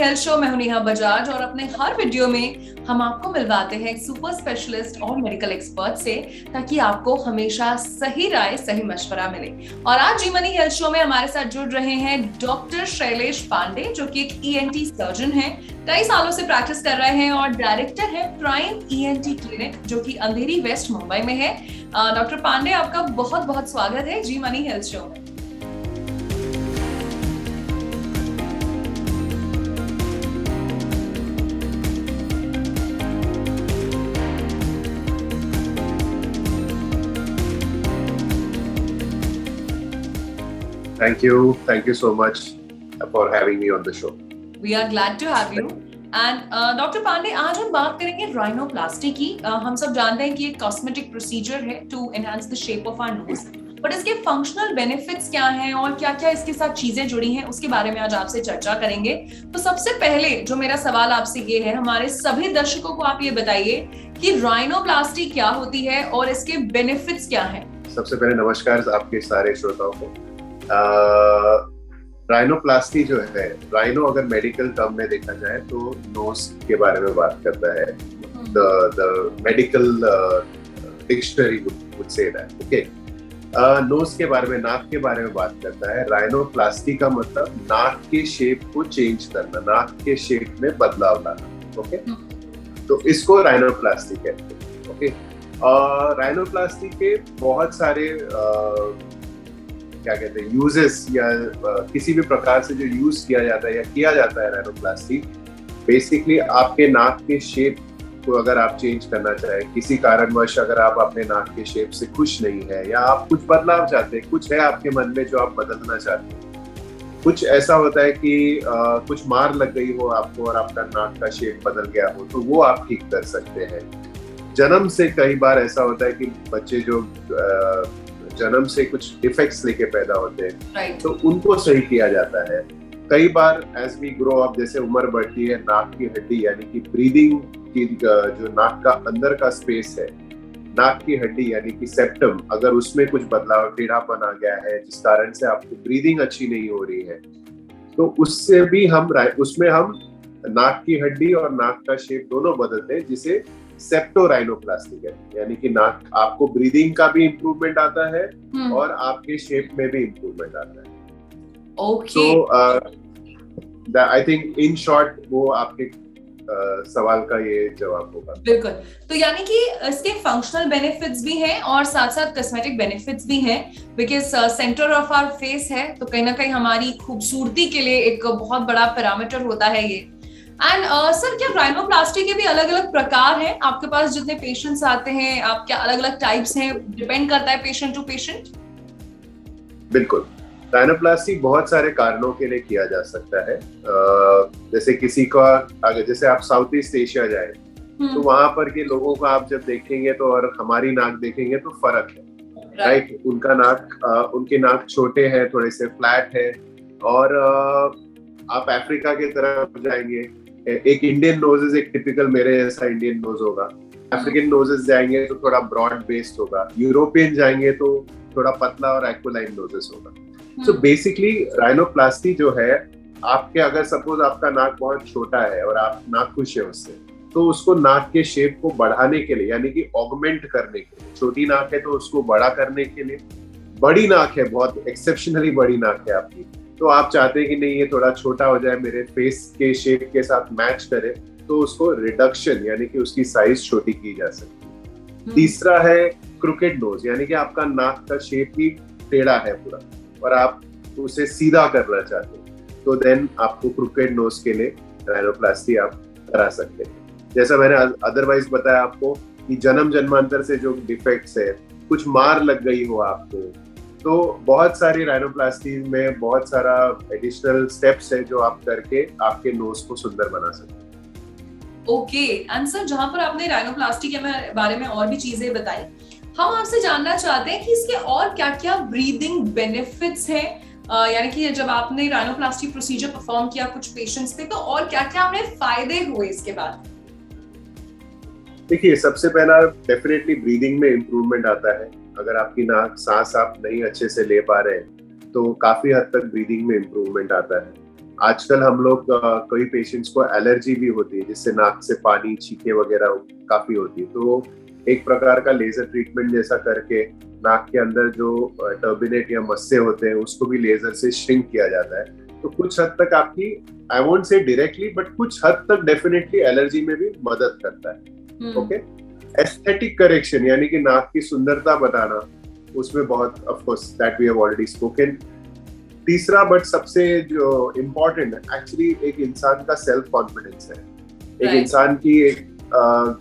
Health show में हूं नेहा बजाज और अपने हर वीडियो में हम आपको मिलवाते हैं एक सुपर स्पेशलिस्ट और मेडिकल एक्सपर्ट से ताकि आपको हमेशा सही राय सही मशवरा मिले। और आज जी मनी हेल्थ शो में हमारे साथ जुड़ रहे हैं डॉक्टर शैलेश पांडे जो कि एक ईएनटी सर्जन हैं, कई सालों से प्रैक्टिस कर रहे हैं और डायरेक्टर है प्राइम ईएनटी क्लिनिक जो कि अंधेरी वेस्ट मुंबई में है। डॉक्टर पांडे, आपका बहुत बहुत स्वागत है जी मनी हेल्थ शो में। Thank you so much for having me on the show. We are glad to have you. And doctor Pandey, आज हम बात करेंगे राइनोप्लास्टी की। हम सब जानते हैं कि एक कॉस्मेटिक प्रोसीजर है to enhance the shape of our nose, but इसके फंक्शनल बेनिफिट्स क्या हैं और क्या-क्या इसके साथ चीजें जुड़ी हैं, उसके बारे में आज आपसे चर्चा करेंगे। तो सबसे पहले जो मेरा सवाल आपसे ये है, हमारे सभी दर्शकों को आप ये बताइए कि राइनोप्लास्टी क्या होती है और इसके बेनिफिट्स क्या हैं। सबसे पहले नमस्कार आपके सारे श्रोताओं को। राइनोप्लास्टी जो है, राइनो अगर मेडिकल टर्म में देखा जाए तो नोज के बारे में बात करता है। The medical dictionary would say that, okay. Nose के बारे में, नाक के बारे में बात करता है। राइनोप्लास्टी का मतलब नाक के शेप को चेंज करना, नाक के शेप में बदलाव लाना, ओके। तो इसको राइनोप्लास्टी कहते हैं, ओके। राइनोप्लास्टी के बहुत सारे क्या कहते हैं यूजेस या किसी भी प्रकार से जो यूज किया जाता है या किया जाता है राइनोप्लास्टी, बेसिकली आपके नाक के शेप को अगर आप चेंज करना चाहें, किसी कारणवश अगर आप अपने नाक के शेप से खुश नहीं है या आप कुछ बदलाव चाहते हैं, कुछ है आपके मन में जो आप बदलना चाहते हैं, कुछ ऐसा होता है कि कुछ मार लग गई हो आपको और आपका नाक का शेप बदल गया हो, तो वो आप ठीक कर सकते हैं। जन्म से कई बार ऐसा होता है कि बच्चे जो जन्म से कुछ डिफेक्ट्स लेके पैदा होते हैं, तो उनको सही किया जाता है। कई बार एज वी ग्रो अप, जैसे उम्र बढ़ती है, नाक की हड्डी यानी कि ब्रीदिंग की जो नाक का अंदर का स्पेस है, नाक की हड्डी यानी कि सेप्टम, अगर उसमें कुछ बदलाव, टेढ़ापन आ गया है जिस कारण से आपको ब्रीदिंग अच्छी नहीं हो रही है, तो उससे भी उसमें हम नाक की हड्डी और नाक का शेप दोनों बदलते हैं, जिसे सेप्टोराइनोप्लास्टी कहते हैं। यानी कि नाक आपको ब्रीदिंग का भी इम्प्रूवमेंट आता है और आपके शेप में भी इम्प्रूवमेंट आता है। Okay, so I think in short वो आपके सवाल का ये जवाब होगा। बिल्कुल। तो यानी कि इसके फंक्शनल बेनिफिट्स भी हैं और साथ साथ कॉस्मेटिक बेनिफिट्स भी हैं, because centre of our face है, तो कहीं ना कहीं हमारी खूबसूरती के लिए एक बहुत बड़ा पैरामीटर होता है ये। एंड सर, क्या राइनोप्लास्टी के भी अलग अलग प्रकार हैं? आपके पास जितने पेशेंट्स आते हैं, आप क्या अलग अलग टाइप्स हैं? डिपेंड करता है पेशेंट टू पेशेंट। बिल्कुल, राइनोप्लास्टी बहुत सारे कारणों के लिए किया जा सकता है। जैसे किसी का, अगर जैसे आप साउथ ईस्ट एशिया जाए तो वहां पर के लोगों का आप जब देखेंगे तो और हमारी नाक देखेंगे तो फर्क है, राइट। उनका नाक, उनके नाक छोटे हैं, थोड़े से फ्लैट है। और आप अफ्रीका की तरफ जाएंगे, एक इंडियन नोजेस, एक टिपिकल मेरे जैसा इंडियन नोज होगा। अफ्रीकन नोजेस जाएंगे तो थोड़ा ब्रॉड बेस्ड होगा। यूरोपियन जाएंगे तो थोड़ा पतला और एक्वालाइन नोजेस होगा। सो बेसिकली राइनोप्लास्टी जो है, आपके अगर सपोज आपका नाक बहुत छोटा है और आप नाक खुश है उससे, तो उसको नाक के शेप को बढ़ाने के लिए, यानी कि ऑगमेंट करने के लिए, छोटी नाक है तो उसको बड़ा करने के लिए, बड़ी नाक है, बहुत एक्सेप्शनली बड़ी नाक है आपकी, तो आप चाहते हैं कि नहीं ये थोड़ा छोटा हो जाए, मेरे फेस के शेप के साथ मैच करे, तो उसको रिडक्शन यानी कि उसकी साइज छोटी की जा सकती है। तीसरा है क्रुकेड नोज, यानी कि आपका नाक का शेप ही टेढ़ा है पूरा और आप उसे सीधा करना चाहते हैं, तो देन आपको क्रुकेड नोज के लिए राइनोप्लास्टी आप करा सकते हैं। जैसा मैंने अदरवाइज बताया आपको कि जन्म जन्मांतर से जो डिफेक्ट्स है, कुछ मार लग गई हो आपको, तो बहुत सारी राइनोप्लास्टी में बहुत सारा एडिशनल स्टेप्स है जो आप करके आपके नोज को सुंदर बना सकते हैं। ओके, एंड सर, जहां पर आपने राइनोप्लास्टी के बारे में और भी चीजें बताई, हम आपसे जानना चाहते हैं कि इसके और क्या-क्या ब्रीदिंग बेनिफिट्स हैं। यानी कि जब आपने राइनोप्लास्टी प्रोसीजर परफॉर्म किया कुछ पेशेंट्स पे, तो और क्या-क्या हमें फायदे हुए इसके बाद? देखिए, सबसे पहला डेफिनेटली ब्रीदिंग में इम्प्रूवमेंट आता है। अगर आपकी नाक, सांस आप नहीं अच्छे से ले पा रहे हैं तो काफी हद तक ब्रीदिंग में इम्प्रूवमेंट आता है। आजकल हम लोग कई पेशेंट्स को एलर्जी भी होती है, जिससे नाक से पानी छींके वगैरह काफी होती है, तो एक प्रकार का लेजर ट्रीटमेंट जैसा करके नाक के अंदर जो टर्बिनेट या मस्से होते हैं उसको भी लेजर से श्रिंक किया जाता है। तो कुछ हद तक आपकी, I won't say directly, but कुछ हद तक डेफिनेटली एलर्जी में भी मदद करता है। ओके, एस्थेटिक करेक्शन यानी कि नाक की सुंदरता बताना, उसमें बहुत, of course that we have already spoken. तीसरा बट सबसे जो इम्पोर्टेंट है एक्चुअली, एक इंसान का सेल्फ कॉन्फिडेंस है। एक इंसान की एक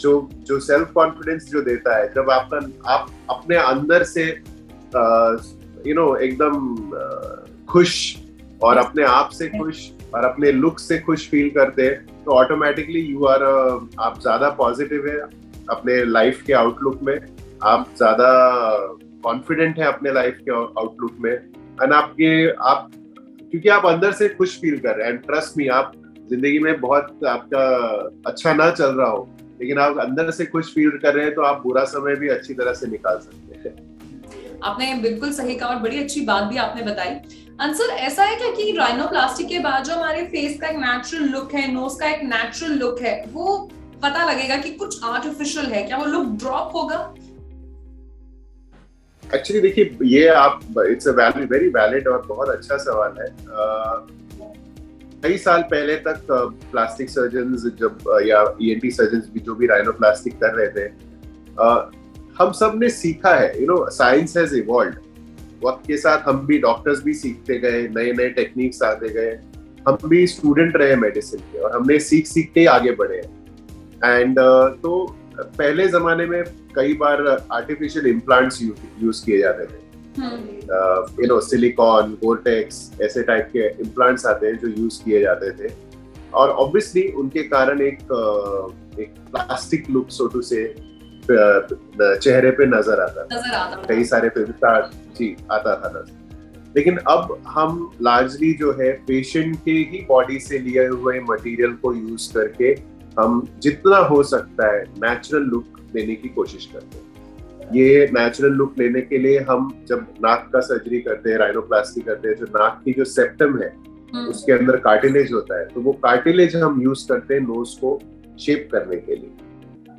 जो सेल्फ कॉन्फिडेंस जो देता है, जब आप अपने अंदर से एकदम खुश और अपने आप से खुश और अपने लुक से खुश फील करते हैं, तो ऑटोमेटिकली आप ज्यादा पॉजिटिव है अपने लाइफ के आउटलुक में, आप ज्यादा कॉन्फिडेंट है अपने लाइफ के आउटलुक में, एंड क्योंकि आप अंदर से खुश फील कर रहे हैं। एंड ट्रस्ट मी, आप जिंदगी में बहुत आपका अच्छा ना चल रहा हो, लेकिन आप अंदर से खुश फील कर रहे हैं, तो आप बुरा समय भी अच्छी तरह से निकाल सकते हैं। आपने बिल्कुल सही कहा और बड़ी अच्छी बात भी आपने बताई। आंसर ऐसा है क्या कि राइनोप्लास्टी के बाद जो हमारे फेस का एक नेचुरल लुक है, नोज का एक नेचुरल लुक है, वो पता लगेगा कि कुछ आर्टिफिशियल है? क्या वो लुक ड्रॉप होगा? एक्चुअली देखिए, ये इट्स अ वेरी वैलिड और बहुत अच्छा सवाल है। कई साल पहले तक प्लास्टिक सर्जन्स या ईएनटी सर्जन्स भी जो भी राइनोप्लास्टी कर रहे थे, हम सब ने सीखा है, साइंस हैज इवॉल्व्ड। वक्त के साथ हम भी डॉक्टर्स भी सीखते गए, नए नए टेक्निक्स आते गए, हम भी स्टूडेंट रहे मेडिसिन के, और हमने सीख के आगे बढ़े। एंड तो पहले जमाने में कई बार आर्टिफिशियल इम्प्लांट्स यूज किए जाते थे, सिलिकॉन, गोरटेक्स, ऐसे टाइप के इम्प्लांट्स आते हैं जो यूज किए जाते थे, और ऑब्वियसली उनके कारण एक प्लास्टिक लुक सो टू से चेहरे पे नजर आता था, कई सारे जी आता था नजर। लेकिन अब हम लार्जली जो है पेशेंट के ही बॉडी से लिए हुए मटेरियल को यूज करके हम जितना हो सकता है नेचुरल लुक देने की कोशिश करते हैं। ये नेचुरल लुक लेने के लिए हम जब नाक का सर्जरी करते हैं, राइनोप्लास्टी करते हैं, जो नाक की जो सेप्टम है उसके अंदर कार्टिलेज होता है, तो वो कार्टिलेज हम यूज करते हैं नोज को शेप करने के लिए।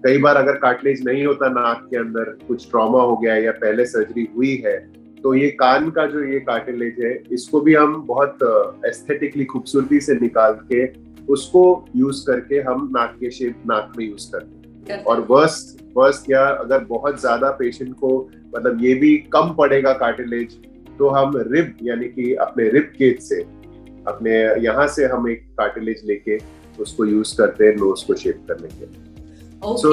कई बार अगर कार्टिलेज नहीं होता नाक के अंदर, कुछ ट्रॉमा हो गया या पहले सर्जरी हुई है, तो ये कान का जो ये कार्टिलेज है, इसको भी हम बहुत एस्थेटिकली खूबसूरती से निकाल के उसको यूज करके हम नाक के शेप नाक में यूज करते हैं। और वर्स्ट या अगर बहुत ज्यादा पेशेंट को मतलब ये भी कम पड़ेगा कार्टिलेज, तो हम रिब यानी कि अपने रिब केज से, अपने यहाँ से हम एक कार्टिलेज लेके उसको यूज करते हैं नोज को शेप करने के लिए। So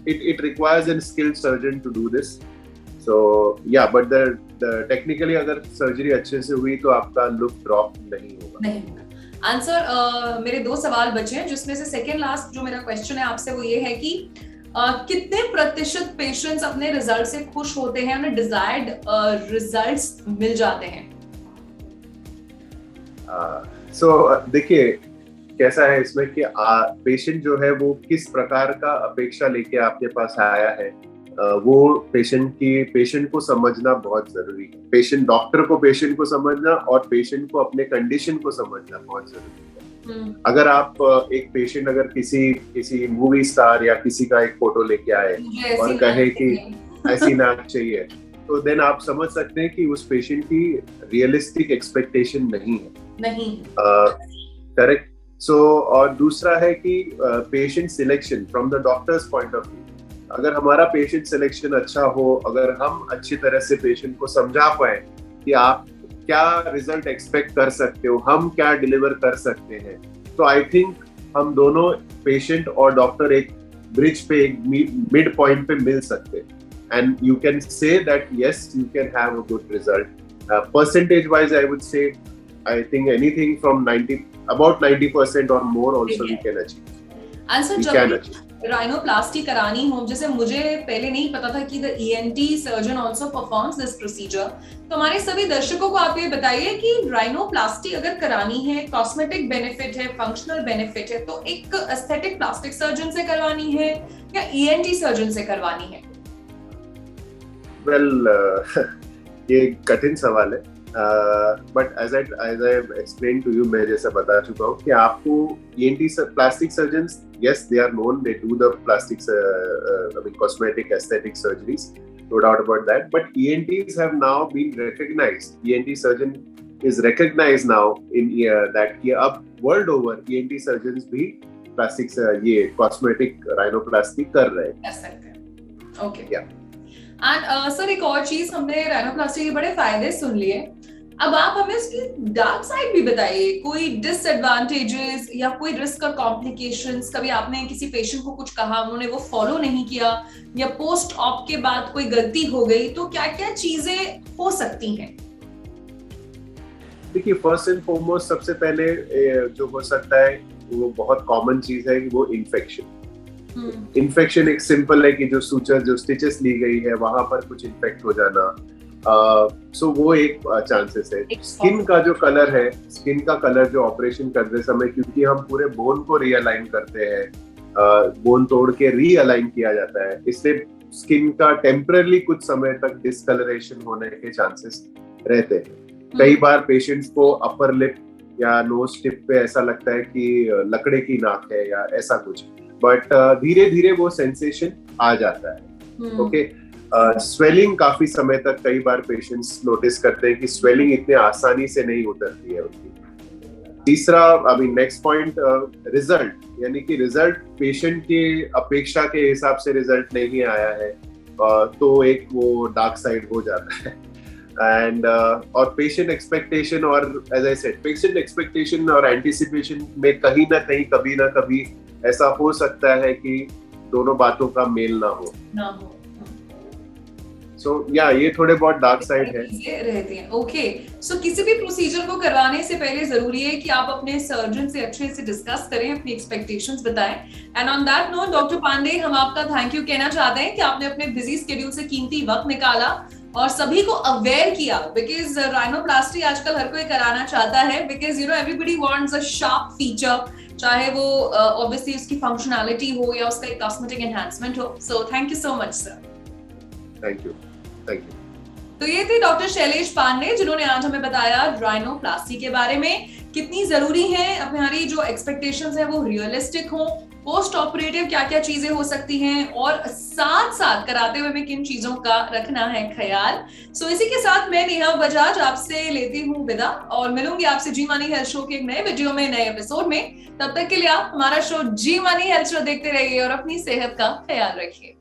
it requires a skilled surgeon to do this. So yeah, but the technically अगर सर्जरी अच्छे से हुई तो आपका लुक ड्रॉप नहीं होगा। आंसर मेरे 2 सवाल बचे हैं, जिसमें से सेकंड लास्ट जो मेरा क्वेश्चन है आपसे वो ये है कि कितने प्रतिशत पेशेंट्स अपने रिजल्ट से खुश होते हैं, उन्हें डिजायर्ड रिजल्ट्स मिल जाते हैं? देखिए कैसा है इसमें कि पेशेंट जो है वो किस प्रकार का अपेक्षा लेके आपके पास आया है, वो पेशेंट को समझना बहुत जरूरी है। पेशेंट डॉक्टर को पेशेंट को समझना और पेशेंट को अपने कंडीशन को समझना बहुत जरूरी है। अगर आप एक पेशेंट अगर किसी मूवी स्टार या किसी का एक फोटो लेके आए और कहे कि ऐसी नाक चाहिए, तो देन आप समझ सकते हैं कि उस पेशेंट की रियलिस्टिक एक्सपेक्टेशन नहीं है। करेक्ट। और दूसरा है कि patient selection from the doctors point of view, अगर हमारा पेशेंट सिलेक्शन अच्छा हो, अगर हम अच्छी तरह से पेशेंट को समझा पाए कि आप क्या रिजल्ट एक्सपेक्ट कर सकते हो, हम क्या डिलीवर कर सकते हैं, तो आई थिंक हम दोनों पेशेंट और डॉक्टर एक ब्रिज पे, एक मिड पॉइंट पे मिल सकते हैं, and you can say that yes you can have a good result. Percentage wise I would say I think anything from about 90% or more also we can achieve. Answer जब rhinoplasty करानी हो, जैसे मुझे पहले नहीं पता था कि the ENT surgeon also performs this procedure, तो हमारे सभी दर्शकों को आप ये बताइए कि राइनोप्लास्टी अगर करानी है, कॉस्मेटिक बेनिफिट है, फंक्शनल बेनिफिट है, तो एक एस्थेटिक प्लास्टिक सर्जन से करवानी है या ENT सर्जन से करवानी है? ये कठिन सवाल है। But as I explain to you, मैं जैसा बता चुका हूँ कि आपको ENT plastic surgeons, yes they are known, they do the plastics I mean cosmetic aesthetic surgeries, no doubt about that, but ENTs have now been recognized. ENT surgeon is recognized now in that कि अब world over ENT surgeons भी plastics ये cosmetic rhinoplasty कर रहे हैं. Okay. Yeah. And sir एक और चीज, हमने राइनोप्लास्टी के बड़े फायदे सुन लिए, अब आप हमें उसकी डार्क साइड भी बताइए, कोई डिसएडवांटेजेस या कोई रिस्क और कॉम्प्लिकेशंस. कभी आपने किसी पेशेंट को कुछ कहा, उन्होंने वो फॉलो नहीं किया, या पोस्ट ऑप के बाद कोई गलती हो गई, तो क्या क्या चीजें हो सकती हैं? देखिए, फर्स्ट एंड फॉरमोस्ट सबसे पहले जो हो सकता है वो बहुत कॉमन चीज है, वो इन्फेक्शन. इन्फेक्शन एक सिंपल है कि जो सूचर, जो स्टिचेस ली गई है वहां पर कुछ इन्फेक्ट हो जाना. सो वो एक चांसेस है. स्किन का जो कलर है, स्किन का कलर जो ऑपरेशन करते समय, क्योंकि हम पूरे बोन को रीअलाइन करते हैं, बोन तोड़ के रीअलाइन किया जाता है, इसलिए स्किन का टेम्पररी कुछ समय तक डिस्कलरेशन होने के चांसेस रहते हैं. कई बार पेशेंट्स को अपर लिप या नोज टिप पे ऐसा लगता है कि लकड़े की नाक है या ऐसा कुछ, बट धीरे धीरे वो सेंसेशन आ जाता है. ओके. स्वेलिंग काफी समय तक कई बार पेशेंट्स नोटिस करते हैं कि स्वेलिंग इतने आसानी से नहीं उतरती है उनकी. तीसरा, नेक्स्ट पॉइंट, रिजल्ट, यानी कि रिजल्ट पेशेंट के अपेक्षा के हिसाब से रिजल्ट नहीं आया है, तो एक वो डार्क साइड हो जाता है. एंड और पेशेंट एक्सपेक्टेशन, और as I said, patient expectation और एंटिसिपेशन में कहीं ना कहीं, कभी ना कभी ऐसा हो सकता है कि दोनों बातों का मेल ना हो. सो ये थोड़े बहुत डार्क साइड है रहते हैं. ओके. सो किसी भी प्रोसीजर को करवाने से पहले जरूरी है कि आप अपने सर्जन से अच्छे से डिस्कस करें, अपनी एक्सपेक्टेशंस बताएं. And on that note, doctor Pandey, हम आपका थैंक यू कहना चाहते हैं कि आपने अपने बिजी स्केड्यूल से कीमती वक्त निकाला और सभी को अवेयर किया, बिकॉज राइनोप्लास्टी आजकल हर कोई कराना चाहता है, because you know everybody wants a sharp feature, चाहे वो ऑब्वियसली उसकी फंक्शनैलिटी हो या उसका एक कॉस्मेटिक एनहांसमेंट हो. So thank you so much sir. Thank you. तो ये थे डॉक्टर शैलेश पांडे, जिन्होंने आज हमें बताया राइनोप्लास्टी के बारे में, कितनी जरूरी है हमारी जो एक्सपेक्टेशंस है वो रियलिस्टिक हो, पोस्ट ऑपरेटिव क्या क्या चीजें हो सकती हैं, और साथ साथ कराते हुए में किन चीजों का रखना है ख्याल. सो इसी के साथ मैं नेहा बजाज आपसे लेती हूँ विदा, और मिलूंगी आपसे जी मनी हेल्थ शो के एक नए वीडियो में, नए एपिसोड में. तब तक के लिए आप हमारा शो जी मनी हेल्थ शो देखते रहिए और अपनी सेहत का ख्याल रखिए.